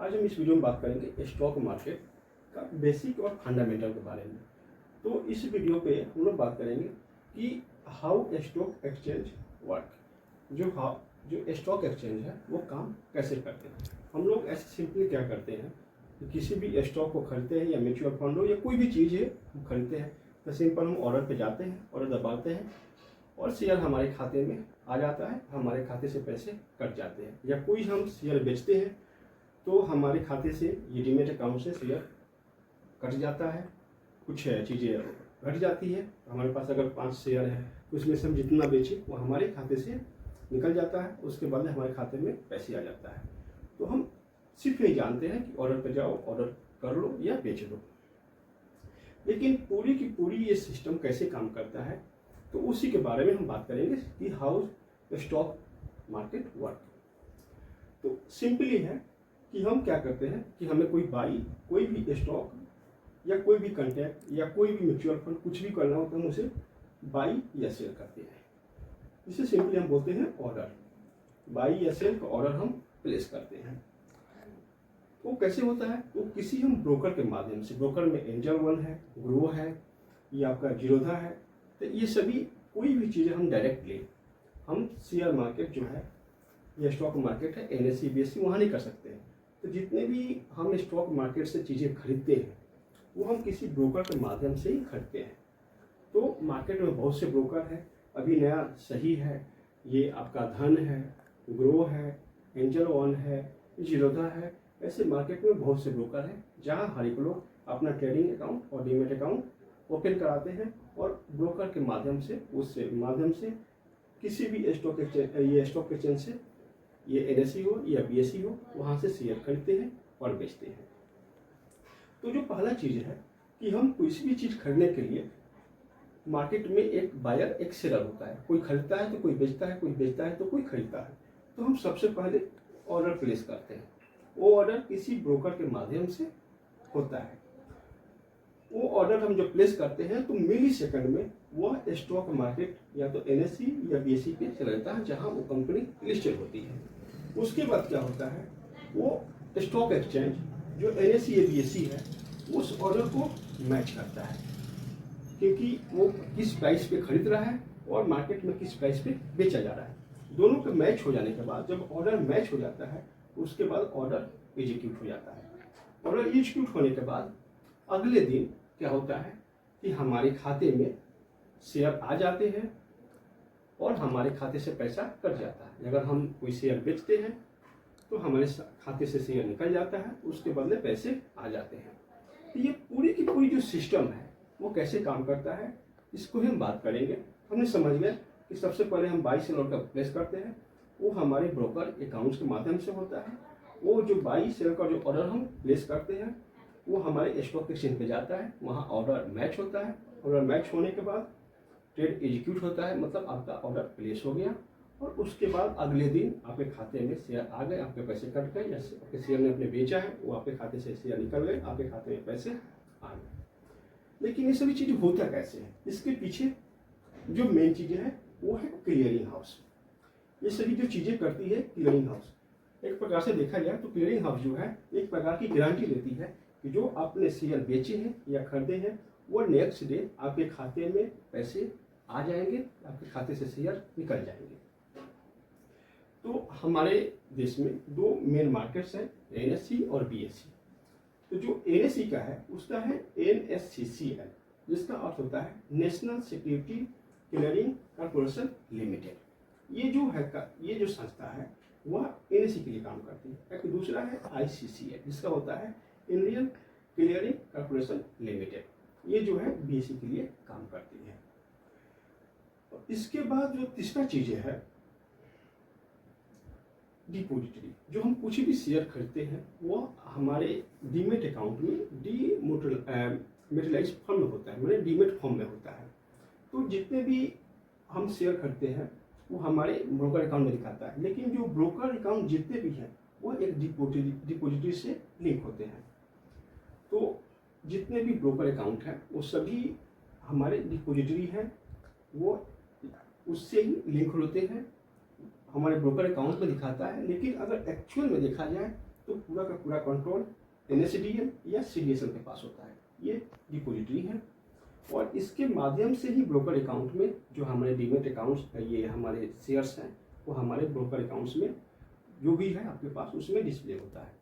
आज हम इस वीडियो में बात करेंगे स्टॉक मार्केट का बेसिक और फंडामेंटल के बारे में। तो इस वीडियो पे हम लोग बात करेंगे कि हाउ स्टॉक एक्सचेंज वर्क, जो स्टॉक एक्सचेंज है वो काम कैसे करते हैं। हम लोग ऐसे सिंपली क्या करते हैं कि किसी भी स्टॉक को खरीदते हैं या म्यूचुअल फंड हो या कोई भी चीज़ है हम खरीदते हैं तो सिंपल हम ऑर्डर पे जाते हैं, ऑर्डर दबाते हैं और शेयर हमारे खाते में आ जाता है, हमारे खाते से पैसे कट जाते हैं। या कोई हम शेयर बेचते हैं तो हमारे खाते से ये डीमेट अकाउंट से शेयर कट जाता है, कुछ चीज़ें घट जाती है। हमारे पास अगर 5 शेयर है तो उसमें से हम जितना बेचें वो हमारे खाते से निकल जाता है, उसके बाद हमारे खाते में पैसे आ जाता है। तो हम सिर्फ ये जानते हैं कि ऑर्डर पे जाओ, ऑर्डर कर लो या बेच लो। लेकिन पूरी की पूरी ये सिस्टम कैसे काम करता है तो उसी के बारे में हम बात करेंगे कि हाउ स्टॉक मार्केट वर्क। तो सिंपली है कि हम क्या करते हैं कि हमें कोई भी स्टॉक या कोई भी कॉन्ट्रैक्ट या कोई भी म्यूचुअल फंड कुछ भी करना होता है, हम उसे बाई या सेल करते हैं। इसे सिंपली हम बोलते हैं ऑर्डर। बाई या सेल का ऑर्डर हम प्लेस करते हैं। वो कैसे होता है? वो किसी हम ब्रोकर के माध्यम से, ब्रोकर में एंजल वन है, ग्रो है, ये आपका जीरोधा है, तो ये सभी कोई भी चीज़ें हम डायरेक्टली हम शेयर मार्केट जो है या स्टॉक मार्केट है NSE BSE वहाँ नहीं कर सकते हैं। तो जितने भी हम स्टॉक मार्केट से चीज़ें खरीदते हैं वो हम किसी ब्रोकर के माध्यम से ही खरीदते हैं। तो मार्केट में बहुत से ब्रोकर हैं, अभी नया सही है, ये आपका धन है, ग्रो है, एंजल वन है, जीरोधा है, ऐसे मार्केट में बहुत से ब्रोकर हैं जहां हर एक लोग अपना ट्रेडिंग अकाउंट और डीमेट अकाउंट ओपन कराते हैं और ब्रोकर के माध्यम से किसी भी स्टॉक एक्सचेंज से ये NSE हो या BSE हो वहाँ से शेयर खरीदते हैं और बेचते हैं। तो जो पहला चीज़ है कि हम किसी भी चीज़ खरीदने के लिए मार्केट में एक बायर एक सेलर होता है, कोई खरीदता है तो कोई बेचता है, कोई बेचता है तो कोई खरीदता है। तो हम सबसे पहले ऑर्डर प्लेस करते हैं। वो ऑर्डर किसी ब्रोकर के माध्यम से होता है। वो ऑर्डर हम जब प्लेस करते हैं तो मिली सेकंड में वह स्टॉक मार्केट या तो NSE या BSE पे चला जाता है जहां वो कंपनी लिस्टेड होती है। उसके बाद क्या होता है, वो स्टॉक एक्सचेंज जो NSE या BSE है उस ऑर्डर को मैच करता है, क्योंकि वो किस प्राइस पे खरीद रहा है और मार्केट में किस प्राइस पे बेचा जा रहा है। दोनों के मैच हो जाने के बाद जब ऑर्डर मैच हो जाता है उसके बाद ऑर्डर एग्जीक्यूट हो जाता है। ऑर्डर एग्जीक्यूट होने के बाद अगले दिन क्या होता है कि हमारे खाते में शेयर आ जाते हैं और हमारे खाते से पैसा कट जाता है। अगर हम कोई शेयर बेचते हैं तो हमारे खाते से शेयर निकल जाता है, उसके बदले पैसे आ जाते हैं। तो ये पूरी की पूरी जो सिस्टम है वो कैसे काम करता है इसको हम बात करेंगे। हमने समझ गया कि सबसे पहले हम बाई सेल ऑर्डर प्लेस करते हैं, वो हमारे ब्रोकर अकाउंट्स के माध्यम से होता है। वो जो बाई सेल का जो ऑर्डर हम प्लेस करते हैं वो हमारे स्टॉक एक्सचेंज पे जाता है, वहाँ ऑर्डर मैच होता है। ऑर्डर मैच होने के बाद ट्रेड एग्जीक्यूट होता है, मतलब आपका ऑर्डर प्लेस हो गया और उसके बाद अगले दिन आपके खाते में शेयर आ गए, आपके पैसे कट गए, या आपके शेयर ने अपने बेचा है वो आपके खाते से शेयर निकल गए, आपके खाते में पैसे आ गए। लेकिन ये सभी चीज़ें होता कैसे है, इसके पीछे जो मेन चीज़ें हैं वो है क्लियरिंग हाउस। ये सभी जो चीज़ें करती है क्लियरिंग हाउस, एक प्रकार से देखा जाए तो क्लियरिंग हाउस जो है एक प्रकार की गारंटी देती है कि जो आपने शेयर बेचे हैं या खरीदे हैं वो नेक्स्ट डे आपके खाते में पैसे आ जाएंगे, आपके खाते से शेयर निकल जाएंगे। तो हमारे देश में 2 मेन मार्केट्स हैं, NSE और BSE। तो जो NSE का है उसका है NSCCL, जिसका अर्थ होता है national security clearing corporation limited. ये जो संस्था है वह NSE के लिए काम करती है। एक दूसरा है ICCL, जिसका होता है इंडियन क्लियरिंग कॉर्पोरेशन लिमिटेड, ये जो है BSE के लिए काम करती है। और इसके बाद जो तीसरा चीज़ है डिपॉजिटरी, जो हम कुछ भी शेयर खरीदते हैं वो हमारे डीमेट अकाउंट में डीमेटेलाइज फॉर्म में होता है, मतलब डीमेट फॉर्म में होता है। तो जितने भी हम शेयर खरीदते हैं वो हमारे ब्रोकर अकाउंट में दिखाता है, लेकिन जो ब्रोकर अकाउंट जितने भी हैं वो एक डिपॉजिटरी से लिंक होते हैं। तो जितने भी ब्रोकर अकाउंट हैं वो सभी हमारे डिपॉजिटरी हैं, वो उससे ही लिंक होते हैं, हमारे ब्रोकर अकाउंट में दिखाता है। लेकिन अगर एक्चुअल में देखा जाए तो पूरा का पूरा कंट्रोल NSDL या CDSL के पास होता है। ये डिपोजिटरी है और इसके माध्यम से ही ब्रोकर अकाउंट में जो हमारे डीमेट अकाउंट्स, ये हमारे शेयर्स हैं, वो हमारे ब्रोकर अकाउंट्स में जो भी है आपके पास उसमें डिस्प्ले होता है।